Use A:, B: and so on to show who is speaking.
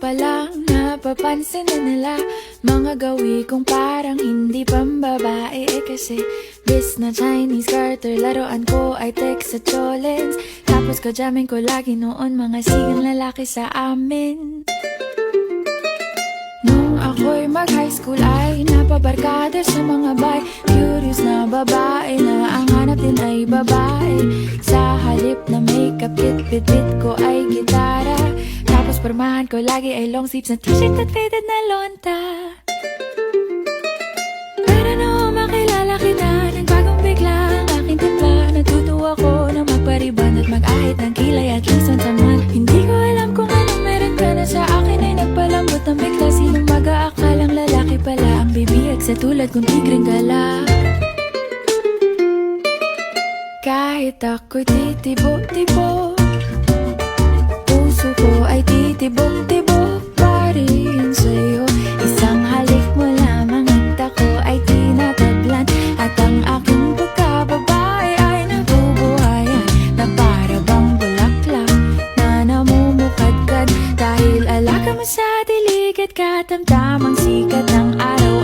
A: pa lang napapansin na nila mga gawi kong parang hindi pambabae. Kasi bis na Chinese Carter, laruan ko ay text sa cholens. Tapos kajamin ko lagi noon mga sigang lalaki sa amin. Nung ako'y mag-high school ay napabarkada sa mga bay. Curious na babae na ang hanap din ay babae. Sa halip na makeup kit, bit-bit ko ay gitara. Tapos pormahan ko lagi ay long sleeves na t-shirt at faded na lonta. Pero noong makilala kita, nagbagong bigla ang aking timpla. Natutuwa ko na magpariban at mag-ahit ng kilay at least once a month. Hindi ko alam kung anong meron ka na sa akin ay nagpalambot ng bigla. Sinong mag-aakalang lalaki pala ang bibiyag sa tulad kong tigreng gala. Kahit ako'y titibo-tibo, puso ko ay titibok-tibok pa rin sa'yo. Isang halik mo lamang at ako ay tinataglan. At ang aking pagkababae ay nabubuhayan na para bang bulaklak na namumukadkad. Dahil alaga mo sa dilig at katamtamang sikat ng araw.